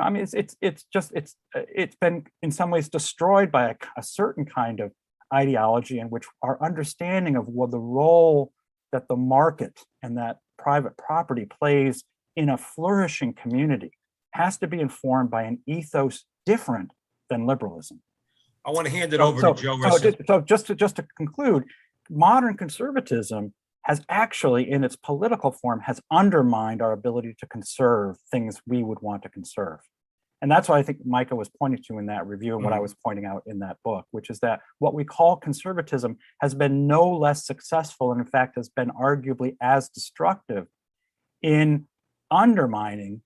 I mean, it's been in some ways destroyed by a certain kind of ideology in which our understanding of what the role that the market and that private property plays in a flourishing community has to be informed by an ethos different than liberalism. I want to hand it over to Joe. So just to conclude, modern conservatism has actually, in its political form, has undermined our ability to conserve things we would want to conserve. And that's what I think Micah was pointing to in that review and what I was pointing out in that book, which is that what we call conservatism has been no less successful, and in fact has been arguably as destructive in undermining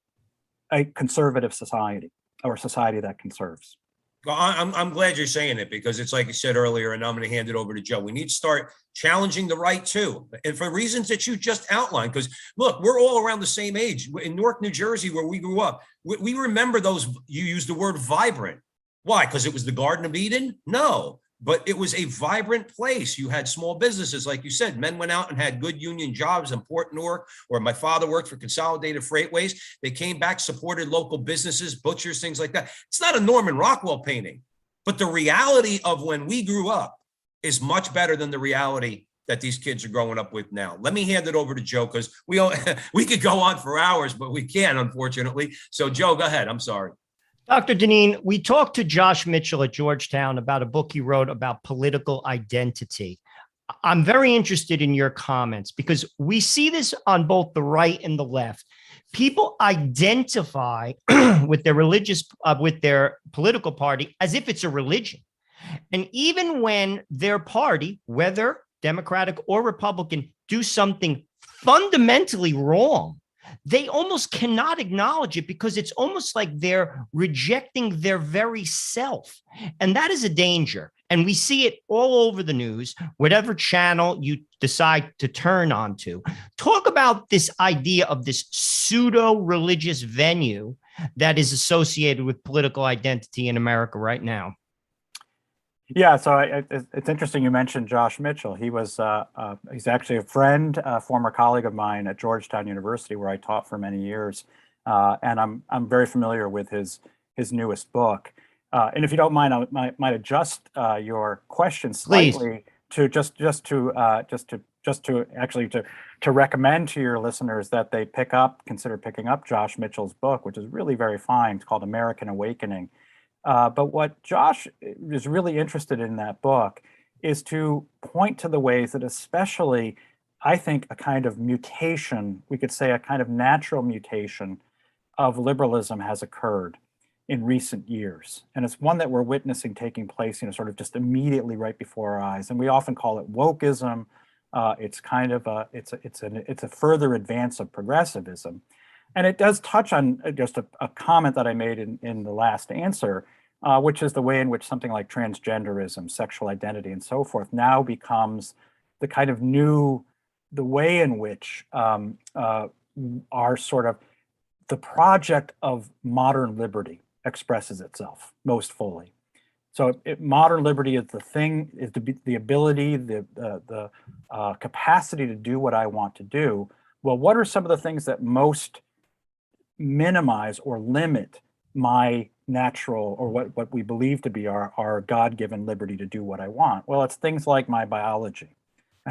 a conservative society, or a society that conserves. Well, I'm glad you're saying it, because it's like you said earlier, and I'm going to hand it over to Joe. We need to start challenging the right too, and for reasons that you just outlined. Because look, we're all around the same age in Newark, New Jersey, where we grew up. We remember those. You used the word vibrant. Why? Because it was the Garden of Eden? No, but it was a vibrant place. You had small businesses, like you said. Men went out and had good union jobs in Port Newark, where my father worked for Consolidated Freightways. They came back, supported local businesses, butchers, things like that. It's not a Norman Rockwell painting, but the reality of when we grew up is much better than the reality that these kids are growing up with now. Let me hand it over to Joe, because we could go on for hours, but we can't, unfortunately. So Joe, go ahead. I'm sorry. Dr. Deneen, we talked to Josh Mitchell at Georgetown about a book he wrote about political identity. I'm very interested in your comments, because we see this on both the right and the left. People identify with their political party as if it's a religion. And even when their party, whether Democratic or Republican, do something fundamentally wrong, they almost cannot acknowledge it, because it's almost like they're rejecting their very self. And that is a danger. And we see it all over the news, whatever channel you decide to turn onto. Talk about this idea of this pseudo-religious venue that is associated with political identity in America right now. Yeah, so it's interesting you mentioned Josh Mitchell. He's actually a friend, a former colleague of mine at Georgetown University, where I taught for many years, and I'm very familiar with his newest book. And if you don't mind, I might adjust your question slightly. Please. to recommend to your listeners that they consider picking up Josh Mitchell's book, which is really very fine. It's called American Awakening. But what Josh is really interested in that book is to point to the ways that especially, I think, a kind of mutation, we could say a kind of natural mutation of liberalism has occurred in recent years. And it's one that we're witnessing taking place, sort of just immediately right before our eyes. And we often call it wokeism. It's kind of it's a further advance of progressivism. And it does touch on just a comment that I made in the last answer, which is the way in which something like transgenderism, sexual identity, and so forth now becomes the kind of the way in which our sort of the project of modern liberty expresses itself most fully. So modern liberty is the ability, the capacity to do what I want to do. Well, what are some of the things that most minimize or limit my natural, or what we believe to be our God-given liberty to do what I want? Well, it's things like my biology.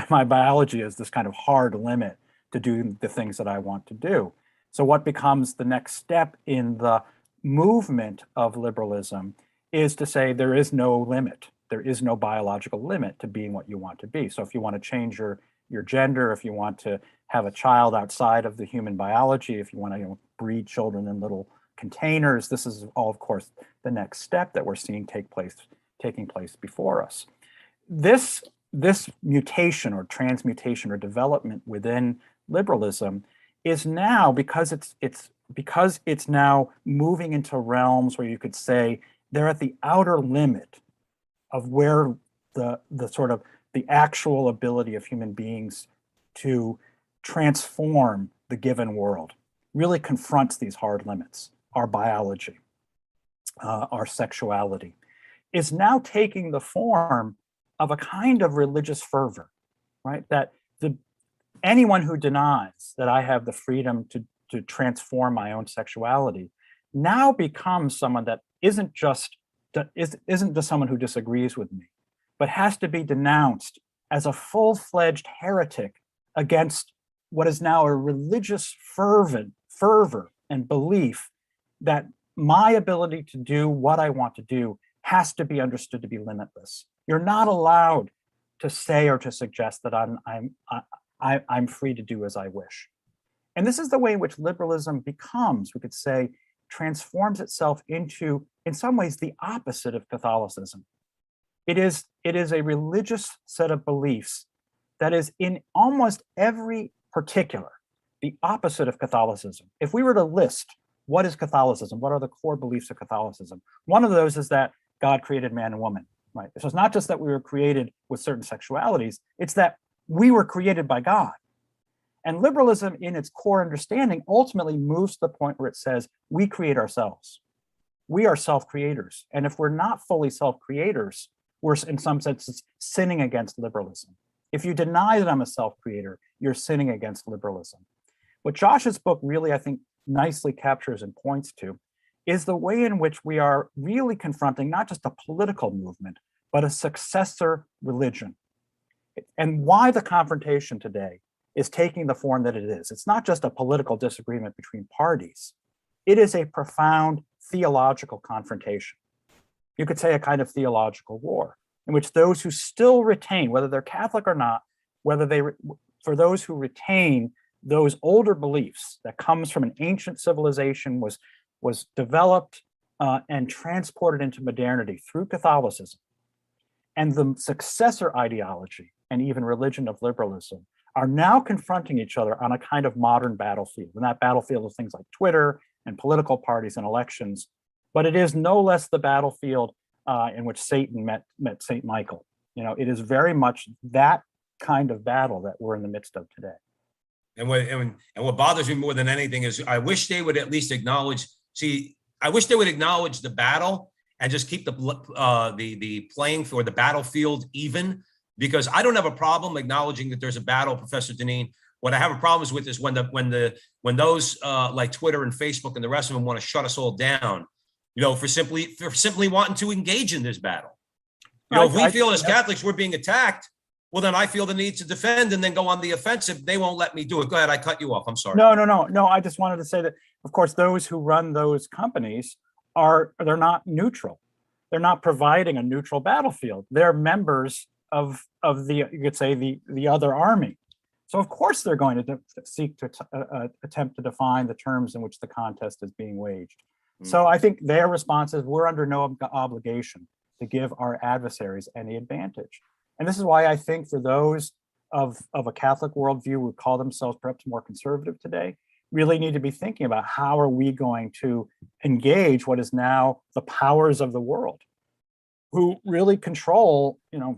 My biology is this kind of hard limit to do the things that I want to do. So what becomes the next step in the movement of liberalism is to say there is no limit. There is no biological limit to being what you want to be. So if you want to change your gender, if you want to have a child outside of the human biology, if you want to breed children in little containers, this is all, of course, the next step that we're seeing taking place before us. This mutation or transmutation or development within liberalism is now, because it's now moving into realms where you could say they're at the outer limit of where the sort of the actual ability of human beings to transform the given world really confronts these hard limits. Our biology, our sexuality, is now taking the form of a kind of religious fervor, right? That anyone who denies that I have the freedom to transform my own sexuality now becomes someone that isn't just someone who disagrees with me, but has to be denounced as a full-fledged heretic against what is now a religious fervor and belief that my ability to do what I want to do has to be understood to be limitless. You're not allowed to say or to suggest that I'm free to do as I wish. And this is the way in which liberalism becomes, we could say, transforms itself into, in some ways, the opposite of Catholicism. It is a religious set of beliefs that is in almost every particular the opposite of Catholicism. If we were to list what is Catholicism, what are the core beliefs of Catholicism, one of those is that God created man and woman, right? So it's not just that we were created with certain sexualities, it's that we were created by God. And liberalism, in its core understanding, ultimately moves to the point where it says we create ourselves. We are self-creators. And if we're not fully self-creators, we're in some senses sinning against liberalism. If you deny that I'm a self-creator, you're sinning against liberalism. What Josh's book really, I think, nicely captures and points to is the way in which we are really confronting not just a political movement, but a successor religion. And why the confrontation today is taking the form that it is. It's not just a political disagreement between parties. It is a profound theological confrontation. You could say a kind of theological war in which those who still retain, whether they're Catholic or not, for those who retain those older beliefs that comes from an ancient civilization, was developed and transported into modernity through Catholicism, and the successor ideology and even religion of liberalism are now confronting each other on a kind of modern battlefield. And that battlefield is things like Twitter and political parties and elections, but it is no less the battlefield in which Satan met St. Michael. It is very much that kind of battle that we're in the midst of today. And what bothers me more than anything is I wish they would at least acknowledge. I wish they would acknowledge the battle and just keep the playing for the battlefield even, because I don't have a problem acknowledging that there's a battle, Professor Deneen. What I have a problem with is when those like Twitter and Facebook and the rest of them want to shut us all down, for simply wanting to engage in this battle. If we feel as Catholics we're being attacked, well, then I feel the need to defend and then go on the offensive. They won't let me do it. Go ahead. I cut you off. I'm sorry. No. I just wanted to say that, of course, those who run those companies they're not neutral. they're not providing a neutral battlefield. They're members of the, you could say, the other army. So of course they're going to seek to attempt to define the terms in which the contest is being waged. So I think their response is, we're under no obligation to give our adversaries any advantage. And this is why I think for those of a Catholic worldview who call themselves perhaps more conservative today, really need to be thinking about how are we going to engage what is now the powers of the world, who really control, the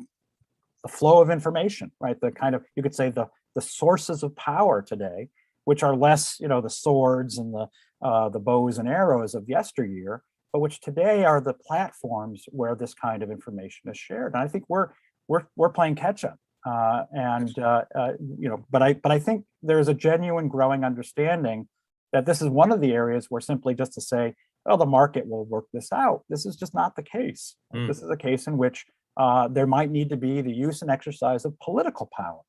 flow of information, right? The kind of, you could say, the sources of power today, which are less, the swords and the bows and arrows of yesteryear, but which today are the platforms where this kind of information is shared. And I think we're playing catch up. But I think there's a genuine growing understanding that this is one of the areas where simply just to say, oh, the market will work this out. This is just not the case. This is a case in which there might need to be the use and exercise of political power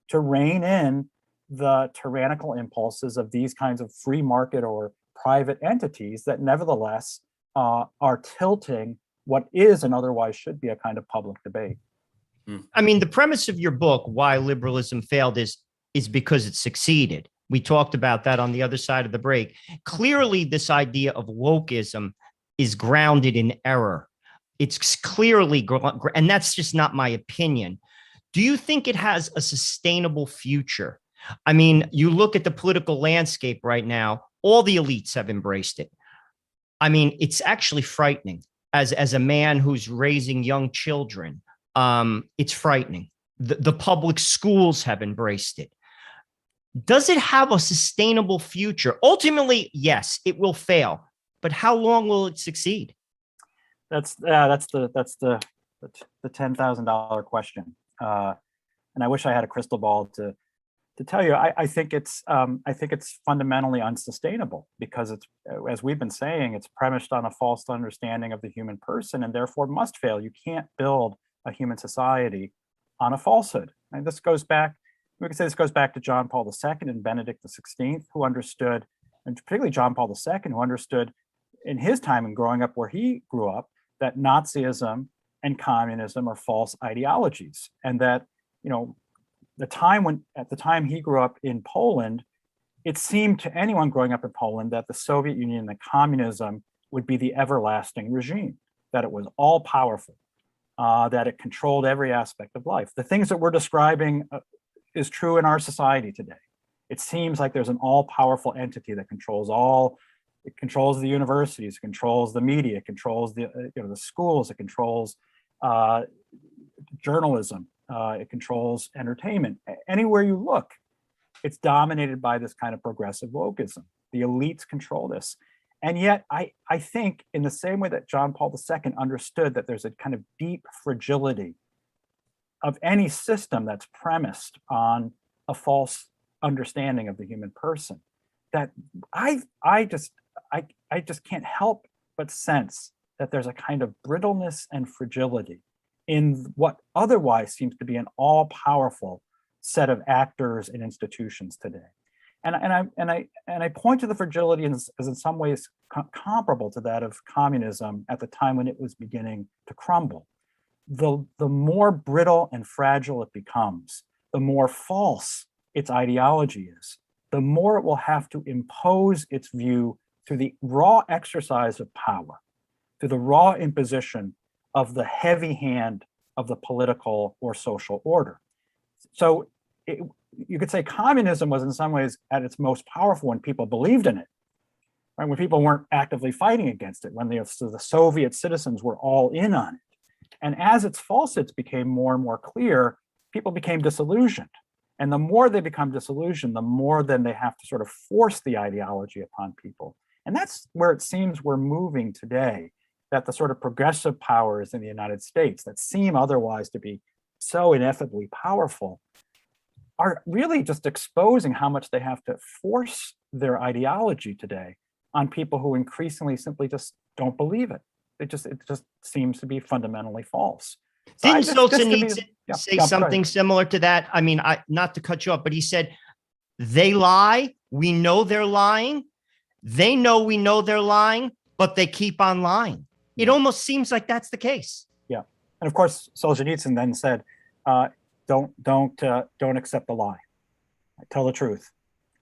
to rein in the tyrannical impulses of these kinds of free market or private entities that nevertheless are tilting what is and otherwise should be a kind of public debate. I mean, the premise of your book, Why Liberalism Failed, is because it succeeded. We talked about that on the other side of the break. Clearly, this idea of wokeism is grounded in error. It's clearly, and that's just not my opinion. Do you think it has a sustainable future? I mean, you look at the political landscape right now, all the elites have embraced it. I mean, it's actually frightening as a man who's raising young children. It's frightening. The public schools have embraced it. Does it have a sustainable future? Ultimately, yes, it will fail. But how long will it succeed? That's the $10,000 question. And I wish I had a crystal ball to tell you. I think it's fundamentally unsustainable because it's, as we've been saying, it's premised on a false understanding of the human person and therefore must fail. You can't build a human society on a falsehood. And this goes back, we could say this goes back to John Paul II and Benedict XVI, who understood, and particularly John Paul II, who understood in his time and growing up where he grew up, that Nazism and communism are false ideologies. And that, at the time he grew up in Poland, it seemed to anyone growing up in Poland that the Soviet Union and communism would be the everlasting regime, that it was all powerful, that it controlled every aspect of life. The things that we're describing is true in our society today. It seems like there's an all-powerful entity that controls all. It controls the universities, it controls the media, it controls the schools, it controls journalism, it controls entertainment. Anywhere you look, it's dominated by this kind of progressive wokeism. The elites control this. And yet, I think in the same way that John Paul II understood that there's a kind of deep fragility of any system that's premised on a false understanding of the human person, that I just can't help but sense that there's a kind of brittleness and fragility in what otherwise seems to be an all-powerful set of actors and institutions today. And I point to the fragility as in some ways comparable to that of communism at the time when it was beginning to crumble. The more brittle and fragile it becomes, the more false its ideology is, the more it will have to impose its view through the raw exercise of power, through the raw imposition of the heavy hand of the political or social order. So you could say communism was in some ways at its most powerful when people believed in it, right? When people weren't actively fighting against it, when the Soviet citizens were all in on it. And as its falsehoods became more and more clear, people became disillusioned. And the more they become disillusioned, the more then they have to sort of force the ideology upon people. And that's where it seems we're moving today, that the sort of progressive powers in the United States that seem otherwise to be so ineffably powerful are really just exposing how much they have to force their ideology today on people who increasingly simply just don't believe it. It just seems to be fundamentally false. So Didn't Solzhenitsyn say something similar to that? I mean, not to cut you off, but he said, they lie, we know they're lying, they know we know they're lying, but they keep on lying. It almost seems like that's the case. Yeah. And of course, Solzhenitsyn then said, don't accept the lie. Tell the truth.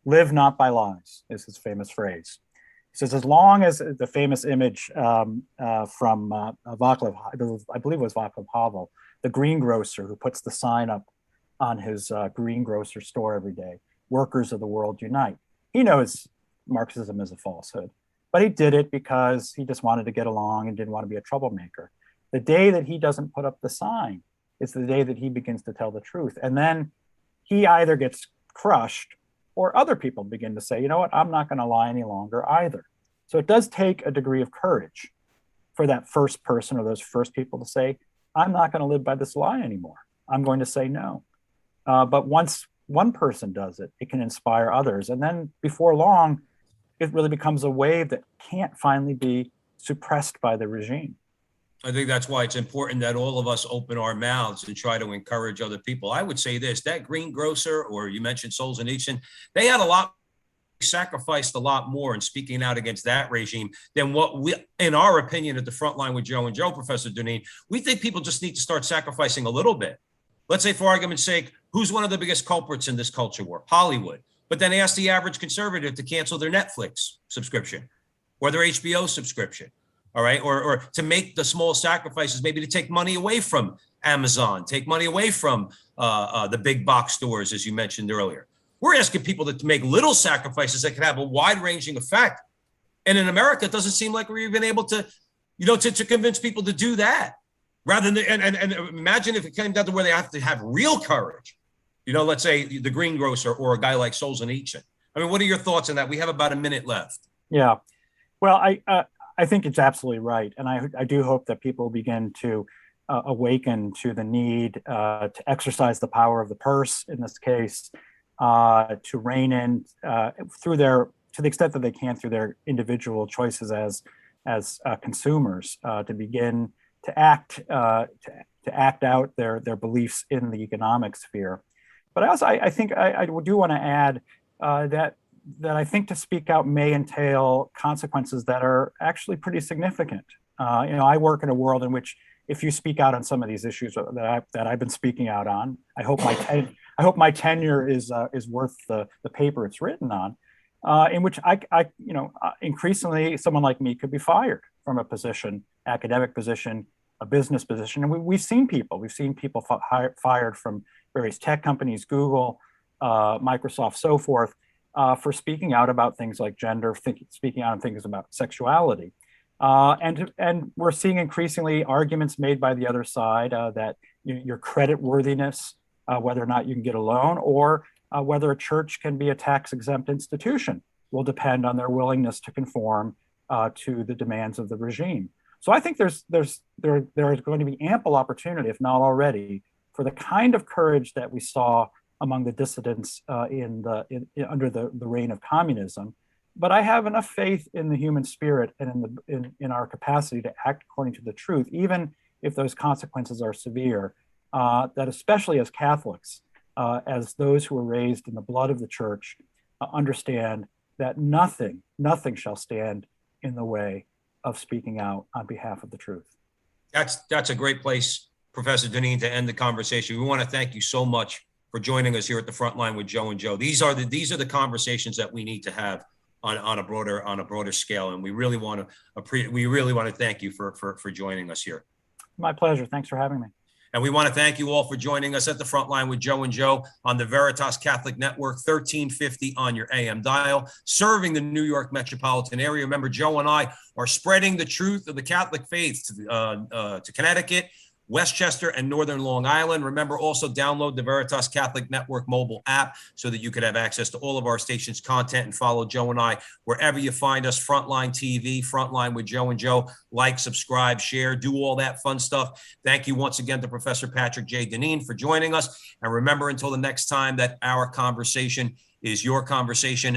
Live not by lies is his famous phrase. He says, as long as the famous image from Václav, I believe it was Václav Havel, the greengrocer who puts the sign up on his greengrocer store every day, workers of the world unite. He knows Marxism is a falsehood, but he did it because he just wanted to get along and didn't want to be a troublemaker. The day that he doesn't put up the sign is the day that he begins to tell the truth. And then he either gets crushed or other people begin to say, you know what, I'm not going to lie any longer either. So it does take a degree of courage for that first person or those first people to say, I'm not going to live by this lie anymore. I'm going to say no. But once one person does it, it can inspire others. And then before long, it really becomes a wave that can't finally be suppressed by the regime. I think that's why it's important that all of us open our mouths and try to encourage other people. I would say this, that greengrocer, or you mentioned Solzhenitsyn, they had sacrificed a lot more in speaking out against that regime than what we, in our opinion, at the front line with Joe and Joe, Professor Deneen, we think people just need to start sacrificing a little bit. Let's say, for argument's sake, who's one of the biggest culprits in this culture war? Hollywood. But then ask the average conservative to cancel their Netflix subscription or their HBO subscription. All right. Or to make the small sacrifices, maybe to take money away from Amazon, take money away from the big box stores, as you mentioned earlier. We're asking people to make little sacrifices that can have a wide ranging effect. And in America, it doesn't seem like we're even able to, to convince people to do that. Rather than, and imagine if it came down to where they have to have real courage. Let's say the greengrocer or a guy like Solzhenitsyn. I mean, what are your thoughts on that? We have about a minute left. Yeah. Well, I think it's absolutely right. And I do hope that people begin to awaken to the need to exercise the power of the purse in this case, to rein in to the extent that they can through their individual choices as consumers, to begin to act out their beliefs in the economic sphere. But I think I do want to add that I think to speak out may entail consequences that are actually pretty significant. I work in a world in which if you speak out on some of these issues that I've been speaking out on, I hope my tenure is worth the paper it's written on. In which I increasingly someone like me could be fired from a position, academic position, a business position, and we've seen people fired from various tech companies, Google, Microsoft, so forth, for speaking out about things like gender, speaking out on things about sexuality. And we're seeing increasingly arguments made by the other side that your credit worthiness, whether or not you can get a loan, or whether a church can be a tax-exempt institution, will depend on their willingness to conform to the demands of the regime. So I think there is going to be ample opportunity, if not already, for the kind of courage that we saw among the dissidents under the reign of communism. But I have enough faith in the human spirit and in our capacity to act according to the truth, even if those consequences are severe, that especially as Catholics, as those who were raised in the blood of the church, understand that nothing shall stand in the way of speaking out on behalf of the truth. That's a great place, Professor Deneen, to end the conversation. We want to thank you so much for joining us here at the front line with Joe and Joe. These are the conversations that we need to have on a broader scale, and we really want to thank you for joining us here. My pleasure. Thanks for having me. And we want to thank you all for joining us at the front line with Joe and Joe on the Veritas Catholic Network, 1350 on your AM dial, serving the New York metropolitan area. Remember, Joe and I are spreading the truth of the Catholic faith to Connecticut, Westchester, and Northern Long Island. Remember, also download the Veritas Catholic Network mobile app so that you could have access to all of our station's content and follow Joe and I wherever you find us. Frontline TV, Frontline with Joe and Joe. Like, subscribe, share, do all that fun stuff. Thank you once again to Professor Patrick J. Deneen for joining us. And remember, until the next time, that our conversation is your conversation.